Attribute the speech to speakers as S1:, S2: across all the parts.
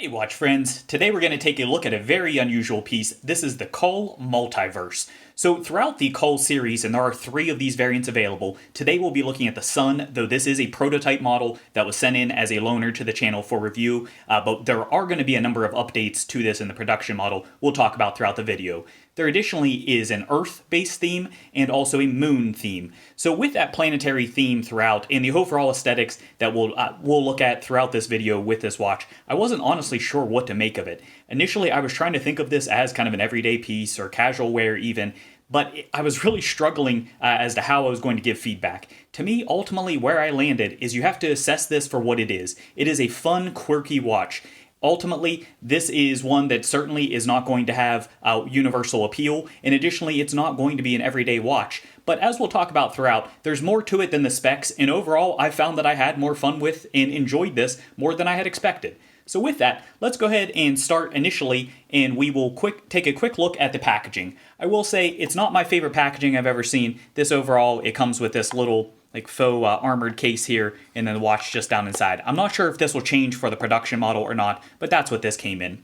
S1: Hey watch friends, today we're going to take a look at a very unusual piece. This is the KAAL Multiverse. So throughout the KAAL series, and there are 3 of these variants available, today we'll be looking at the Sun, though this is a prototype model that was sent in as a loaner to the channel for review, but there are going to be a number of updates to this in the production model we'll talk about throughout the video. There additionally is an Earth-based theme and also a Moon theme. So with that planetary theme throughout and the overall aesthetics that we'll look at throughout this video with this watch, I wasn't honestly sure what to make of it. Initially, I was trying to think of this as kind of an everyday piece or casual wear even, but I was really struggling as to how I was going to give feedback. To me, ultimately, where I landed is you have to assess this for what it is. It is a fun, quirky watch. Ultimately, this is one that certainly is not going to have universal appeal, and additionally, it's not going to be an everyday watch. But as we'll talk about throughout, there's more to it than the specs, and overall, I found that I had more fun with and enjoyed this more than I had expected. So with that, let's go ahead and start initially, and we will take a quick look at the packaging. I will say, it's not my favorite packaging I've ever seen. This overall, it comes with this little faux armored case here, and then the watch just down inside. I'm not sure if this will change for the production model or not, but that's what this came in.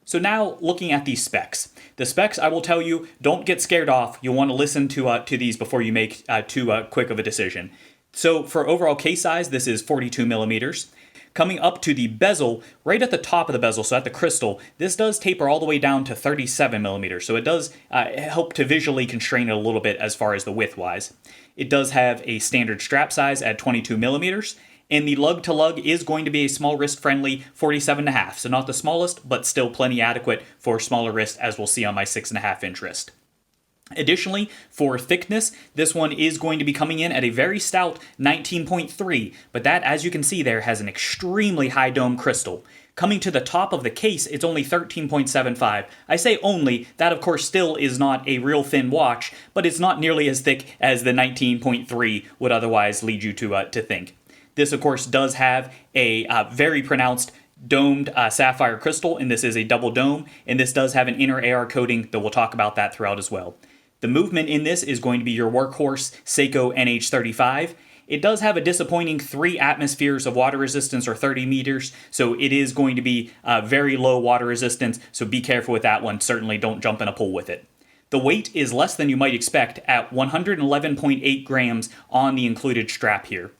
S1: So now, looking at these specs. The specs, I will tell you, don't get scared off. You'll want to listen to these before you make too quick of a decision. So for overall case size, this is 42 millimeters. Coming up to the bezel, right at the top of the bezel, so at the crystal, this does taper all the way down to 37 millimeters, so it does help to visually constrain it a little bit as far as the width-wise. It does have a standard strap size at 22 millimeters, and the lug-to-lug is going to be a small wrist-friendly 47.5, so not the smallest, but still plenty adequate for smaller wrist, as we'll see on my 6.5-inch wrist. Additionally, for thickness, this one is going to be coming in at a very stout 19.3, but that, as you can see there, has an extremely high dome crystal. Coming to the top of the case, it's only 13.75. I say only, that of course still is not a real thin watch, but it's not nearly as thick as the 19.3 would otherwise lead you to think. This of course does have a very pronounced domed sapphire crystal, and this is a double dome, and this does have an inner AR coating, though we'll talk about that throughout as well. The movement in this is going to be your workhorse Seiko NH35. It does have a disappointing 3 atmospheres of water resistance, or 30 meters, so it is going to be very low water resistance, so be careful with that one. Certainly don't jump in a pool with it. The weight is less than you might expect at 111.8 grams on the included strap here.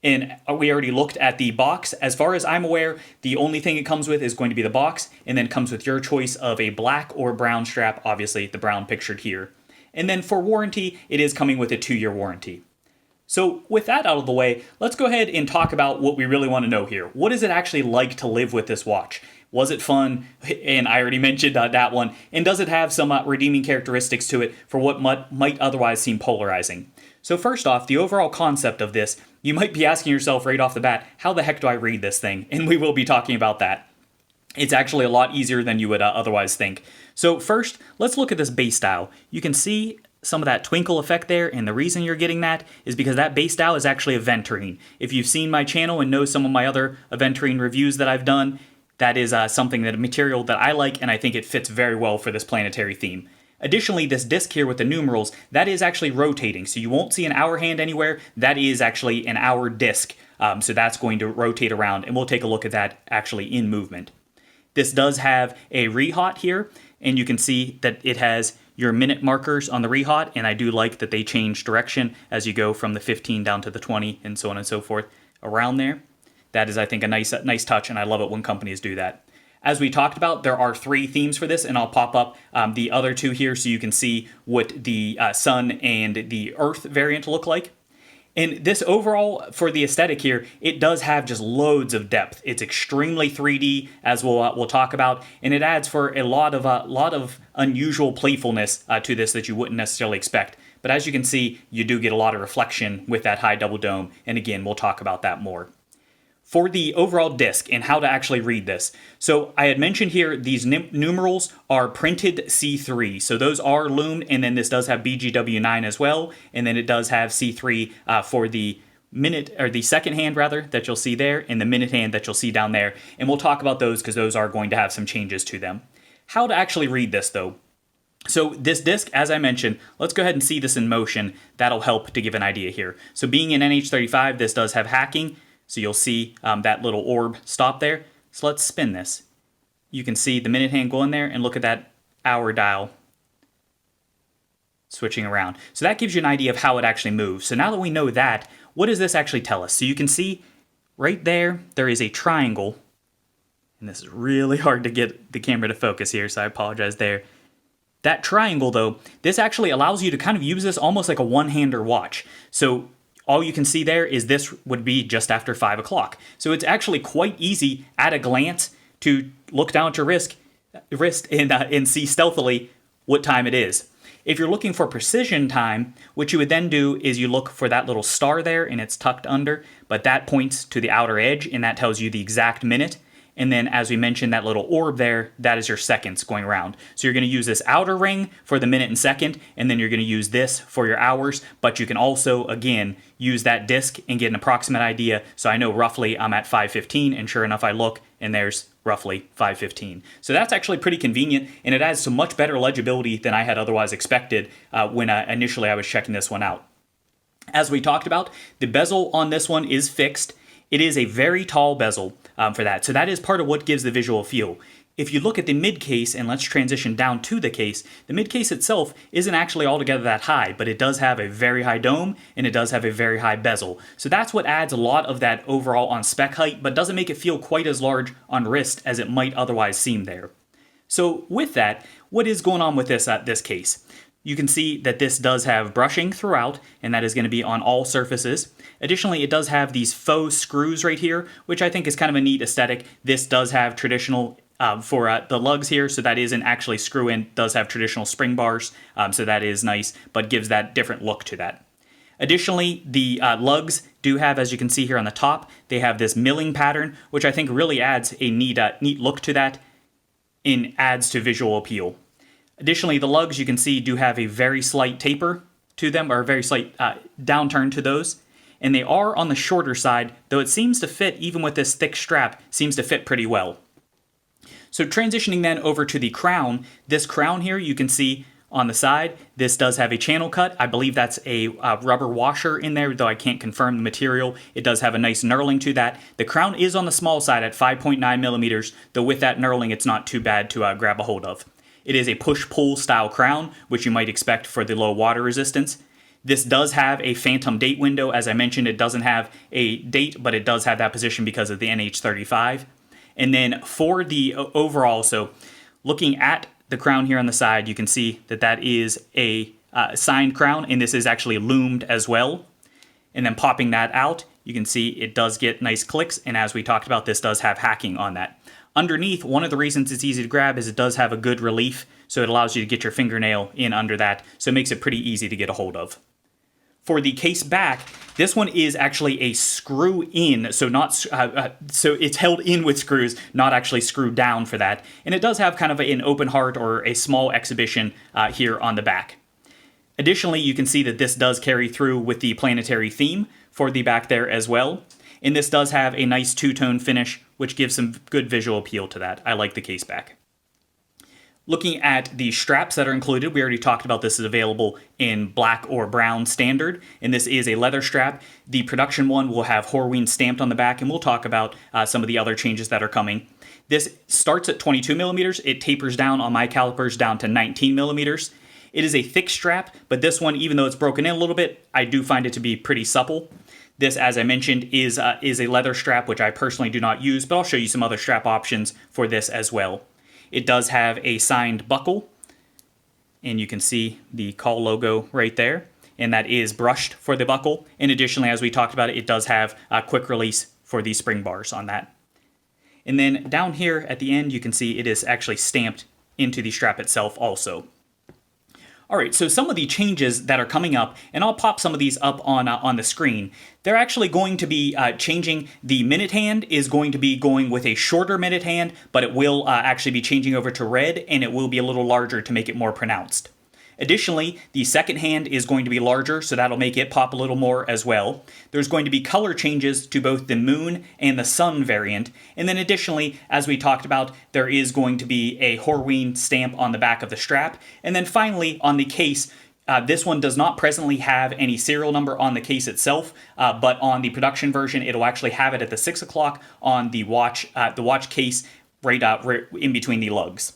S1: And we already looked at the box. As far as I'm aware, the only thing it comes with is going to be the box, and then comes with your choice of a black or brown strap, obviously the brown pictured here. And then for warranty, it is coming with a 2-year warranty. So with that out of the way, let's go ahead and talk about what we really want to know here. What is it actually like to live with this watch? Was it fun? And I already mentioned that one. And does it have some redeeming characteristics to it for what might otherwise seem polarizing? So first off, the overall concept of this, you might be asking yourself right off the bat, how the heck do I read this thing? And we will be talking about that. It's actually a lot easier than you would otherwise think. So first, let's look at this base dial. You can see some of that twinkle effect there, and the reason you're getting that is because that base dial is actually a venturine. If you've seen my channel and know some of my other venturine reviews that I've done, that is something that a material that I like, and I think it fits very well for this planetary theme. Additionally, this disc here with the numerals, that is actually rotating, so you won't see an hour hand anywhere. That is actually an hour disc, so that's going to rotate around, and we'll take a look at that actually in movement. This does have a rehot here, and you can see that it has your minute markers on the rehot, and I do like that they change direction as you go from the 15 down to the 20 and so on and so forth around there. That is, I think, a nice touch, and I love it when companies do that. As we talked about, there are 3 themes for this, and I'll pop up the other 2 here so you can see what the Sun and the Earth variant look like. And this overall, for the aesthetic here, it does have just loads of depth. It's extremely 3D, as we'll talk about, and it adds for a lot of unusual playfulness to this that you wouldn't necessarily expect. But as you can see, you do get a lot of reflection with that high double dome, and again, we'll talk about that more. For the overall disc and how to actually read this. So I had mentioned here these numerals are printed C3. So those are Loom, and then this does have BGW9 as well, and then it does have C3 for the minute, or the second hand rather, that you'll see there, and the minute hand that you'll see down there. And we'll talk about those because those are going to have some changes to them. How to actually read this though. So this disc, as I mentioned, let's go ahead and see this in motion. That'll help to give an idea here. So being an NH35, this does have hacking. So you'll see that little orb stop there. So let's spin this. you can see the minute hand go in there and look at that hour dial switching around. So that gives you an idea of how it actually moves. So now that we know that, what does this actually tell us? So you can see right there, there is a triangle. And this is really hard to get the camera to focus here, so I apologize there. That triangle, though, this actually allows you to kind of use this almost like a one-hander watch. So all you can see there is this would be just after 5 o'clock. So it's actually quite easy at a glance to look down at your wrist and see stealthily what time it is. If you're looking for precision time, what you would then do is you look for that little star there, and it's tucked under, but that points to the outer edge, and that tells you the exact minute. And then, as we mentioned, that little orb there, that is your seconds going around. So you're going to use this outer ring for the minute and second, and then you're going to use this for your hours. But you can also, again, use that disc and get an approximate idea. So I know roughly I'm at 5:15, and sure enough, I look, and there's roughly 5:15. So that's actually pretty convenient, and it adds some much better legibility than I had otherwise expected when initially I was checking this one out. As we talked about, the bezel on this one is fixed. It is a very tall bezel for that. So that is part of what gives the visual feel. If you look at the mid case, and let's transition down to the case, the mid case itself isn't actually altogether that high, but it does have a very high dome, and it does have a very high bezel. So that's what adds a lot of that overall on spec height, but doesn't make it feel quite as large on wrist as it might otherwise seem there. So with that, what is going on with this case? You can see that this does have brushing throughout, and that is going to be on all surfaces. Additionally, it does have these faux screws right here, which I think is kind of a neat aesthetic. This does have traditional for the lugs here, so that isn't actually screw-in, does have traditional spring bars, so that is nice, but gives that different look to that. Additionally, the lugs do have, as you can see here on the top, they have this milling pattern, which I think really adds a neat look to that and adds to visual appeal. Additionally, the lugs, you can see, do have a very slight taper to them, or a very slight downturn to those. And they are on the shorter side, though it seems to fit, even with this thick strap, seems to fit pretty well. So transitioning then over to the crown, this crown here, you can see on the side, this does have a channel cut. I believe that's a rubber washer in there, though I can't confirm the material. It does have a nice knurling to that. The crown is on the small side at 5.9 millimeters, though with that knurling, it's not too bad to grab a hold of. It is a push-pull style crown, which you might expect for the low water resistance. This does have a phantom date window. As I mentioned, it doesn't have a date, but it does have that position because of the NH35. And then for the overall, so looking at the crown here on the side, you can see that that is a signed crown, and this is actually loomed as well. And then popping that out, you can see it does get nice clicks, and as we talked about, this does have hacking on that. Underneath, one of the reasons it's easy to grab is it does have a good relief, so it allows you to get your fingernail in under that, so it makes it pretty easy to get a hold of. For the case back, this one is actually a screw in, so not so it's held in with screws, not actually screwed down for that. And it does have kind of an open heart or a small exhibition here on the back. Additionally, you can see that this does carry through with the planetary theme for the back there as well. And this does have a nice two-tone finish, which gives some good visual appeal to that. I like the case back. Looking at the straps that are included, we already talked about this is available in black or brown standard, and this is a leather strap. The production one will have Horween stamped on the back, and we'll talk about some of the other changes that are coming. This starts at 22 millimeters. It tapers down on my calipers down to 19 millimeters. It is a thick strap, but this one, even though it's broken in a little bit, I do find it to be pretty supple. This, as I mentioned, is a leather strap, which I personally do not use, but I'll show you some other strap options for this as well. It does have a signed buckle, and you can see the KAAL logo right there, and that is brushed for the buckle. And additionally, as we talked about, it does have a quick release for the spring bars on that. And then down here at the end, you can see it is actually stamped into the strap itself also. All right, so some of the changes that are coming up, and I'll pop some of these up on the screen. They're actually going to be changing. The minute hand is going to be going with a shorter minute hand, but it will actually be changing over to red, and it will be a little larger to make it more pronounced. Additionally, the second hand is going to be larger, so that'll make it pop a little more as well. There's going to be color changes to both the moon and the sun variant. And then additionally, as we talked about, there is going to be a Horween stamp on the back of the strap. And then finally, on the case, this one does not presently have any serial number on the case itself, but on the production version, it'll actually have it at the 6 o'clock on the watch case right in between the lugs.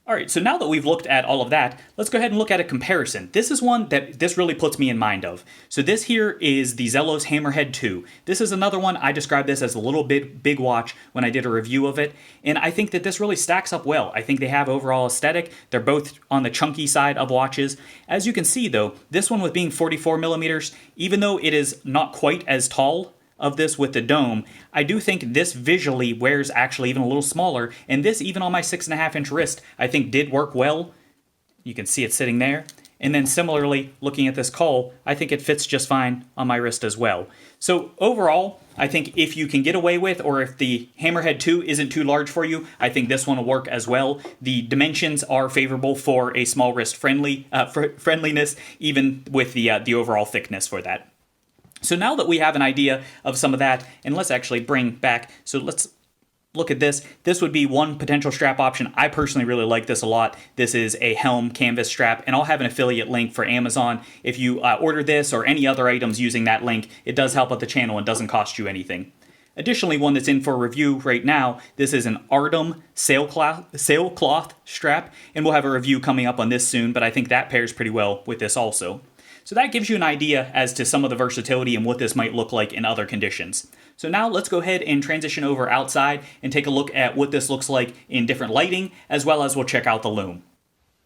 S1: All right, so now that we've looked at all of that, let's go ahead and look at a comparison. This is one that this really puts me in mind of. So this here is the Zelos Hammerhead 2. This is another one. I described this as a little bit big watch when I did a review of it, and I think that this really stacks up well. I think they have overall aesthetic. They're both on the chunky side of watches. As you can see though, this one with being 44 millimeters, even though it is not quite as tall of this with the dome, I do think this visually wears actually even a little smaller, and this even on my 6.5-inch wrist I think did work well. You can see it sitting there. And then similarly, looking at this KAAL, I think it fits just fine on my wrist as well. So overall, I think if you can get away with, or if the Hammerhead 2 isn't too large for you, I think this one will work as well. The dimensions are favorable for a small wrist friendliness, even with the overall thickness for that. So now that we have an idea of some of that, and let's actually bring back, so let's look at this. This would be one potential strap option. I personally really like this a lot. This is a Helm canvas strap, and I'll have an affiliate link for Amazon. If you order this or any other items using that link, it does help out the channel and doesn't cost you anything. Additionally, one that's in for review right now, this is an Artem sailcloth strap, and we'll have a review coming up on this soon, but I think that pairs pretty well with this also. So that gives you an idea as to some of the versatility and what this might look like in other conditions. So now let's go ahead and transition over outside and take a look at what this looks like in different lighting, as well as we'll check out the Loom.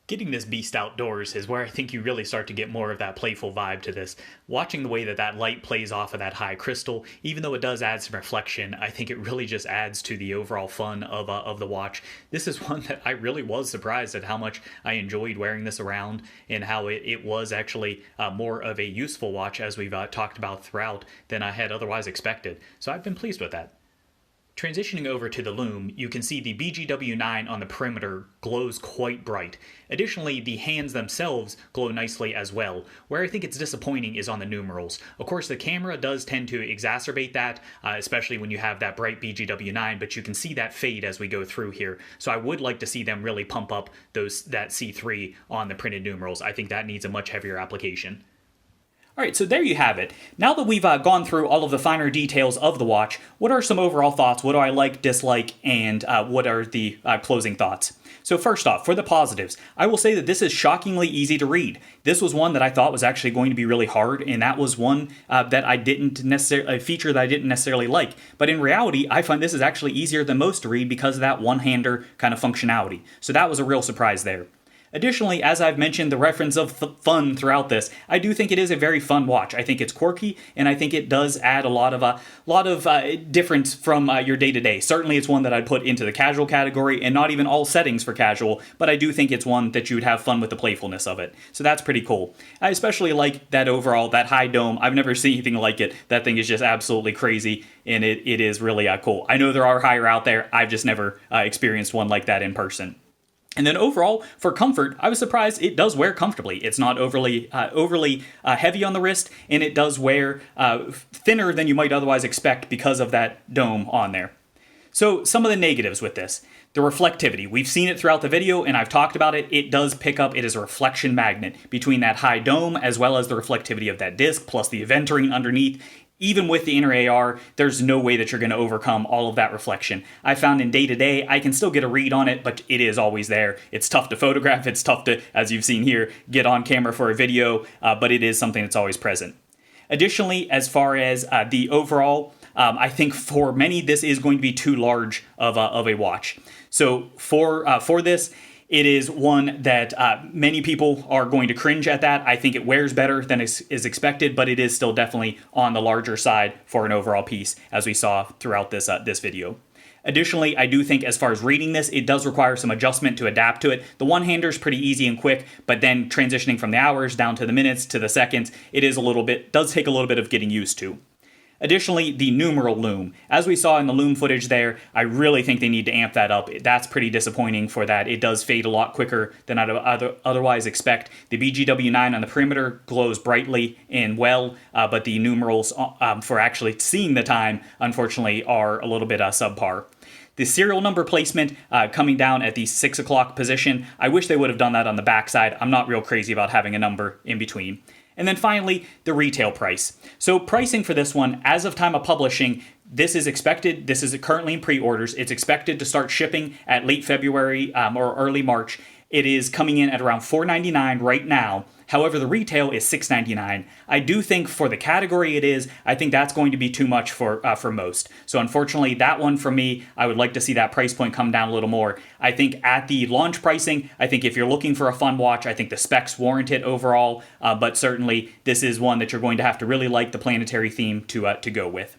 S1: Getting this beast outdoors is where I think you really start to get more of that playful vibe to this. Watching the way that that light plays off of that high crystal, even though it does add some reflection, I think it really just adds to the overall fun of the watch. This is one that I really was surprised at how much I enjoyed wearing this around, and how it was actually more of a useful watch, as we've talked about throughout, than I had otherwise expected. So I've been pleased with that. Transitioning over to the Loom, you can see the BGW9 on the perimeter glows quite bright. Additionally, the hands themselves glow nicely as well. Where I think it's disappointing is on the numerals. Of course, the camera does tend to exacerbate that, especially when you have that bright BGW9, but you can see that fade as we go through here. So I would like to see them really pump up that C3 on the printed numerals. I think that needs a much heavier application. All right, so there you have it. Now that we've gone through all of the finer details of the watch, what are some overall thoughts? What do I like, dislike, and what are the closing thoughts? So first off, for the positives, I will say that this is shockingly easy to read. This was one that I thought was actually going to be really hard, and that was one that I didn't necessarily, a feature that I didn't necessarily like. But in reality, I find this is actually easier than most to read because of that one-hander kind of functionality. So that was a real surprise there. Additionally, as I've mentioned, the reference of fun throughout this, I do think it is a very fun watch. I think it's quirky, and I think it does add a lot of difference from your day-to-day. Certainly, it's one that I'd put into the casual category, and not even all settings for casual, but I do think it's one that you would have fun with the playfulness of it. So that's pretty cool. I especially like that overall, that high dome. I've never seen anything like it. That thing is just absolutely crazy, and it is really cool. I know there are higher out there. I've just never experienced one like that in person. And then overall, for comfort, I was surprised it does wear comfortably. It's not overly heavy on the wrist, and it does wear thinner than you might otherwise expect because of that dome on there. So some of the negatives with this. The reflectivity. We've seen it throughout the video, and I've talked about it. It does pick up, it is a reflection magnet between that high dome as well as the reflectivity of that disc, plus the aventurine underneath. Even with the inner AR, there's no way that you're going to overcome all of that reflection. I found in day-to-day, I can still get a read on it, but it is always there. It's tough to photograph, it's tough to, as you've seen here, get on camera for a video, but it is something that's always present. Additionally, as far as the overall, I think for many, this is going to be too large of a watch. So for this, it is one that many people are going to cringe at that. I think it wears better than is expected, but it is still definitely on the larger side for an overall piece, as we saw throughout this video. Additionally, I do think as far as reading this, it does require some adjustment to adapt to it. The one-hander is pretty easy and quick, but then transitioning from the hours down to the minutes to the seconds, does take a little bit of getting used to. Additionally, the numeral loom. As we saw in the loom footage there, I really think they need to amp that up. That's pretty disappointing for that. It does fade a lot quicker than I'd otherwise expect. The BGW9 on the perimeter glows brightly and well, but the numerals for actually seeing the time, unfortunately, are a little bit subpar. The serial number placement coming down at the 6 o'clock position, I wish they would have done that on the backside. I'm not real crazy about having a number in between. And then finally, the retail price. So pricing for this one, as of time of publishing, this is currently in pre-orders. It's expected to start shipping at late February or early March. It is coming in at around $4.99 right now. However, the retail is $6.99. I do think for the category it is, I think that's going to be too much for most. So unfortunately, that one for me, I would like to see that price point come down a little more. I think at the launch pricing, I think if you're looking for a fun watch, I think the specs warrant it overall. But certainly, this is one that you're going to have to really like the planetary theme to go with.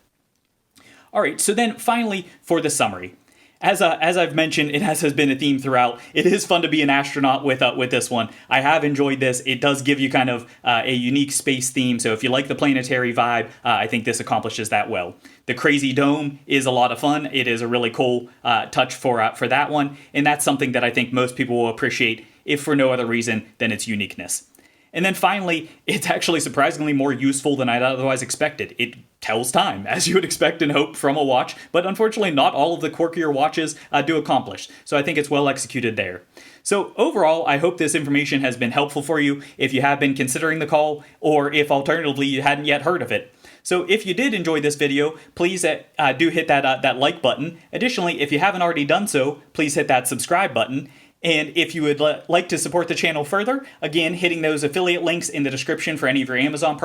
S1: All right, so then finally for the summary. As I've mentioned, it has been a theme throughout. It is fun to be an astronaut with this one. I have enjoyed this. It does give you kind of a unique space theme, so if you like the planetary vibe, I think this accomplishes that well. The crazy dome is a lot of fun. It is a really cool touch for that one, and that's something that I think most people will appreciate, if for no other reason than its uniqueness. And then finally, it's actually surprisingly more useful than I'd otherwise expected. It tells time, as you would expect and hope from a watch, but unfortunately not all of the quirkier watches do accomplish, so I think it's well executed there. So overall, I hope this information has been helpful for you if you have been considering the KAAL, or if alternatively you hadn't yet heard of it. So if you did enjoy this video, please do hit that like button. Additionally, if you haven't already done so, please hit that subscribe button. And if you would like to support the channel further, again, hitting those affiliate links in the description for any of your Amazon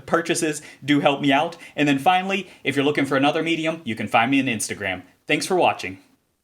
S1: purchases do help me out. And then finally, if you're looking for another medium, you can find me on Instagram. Thanks for watching.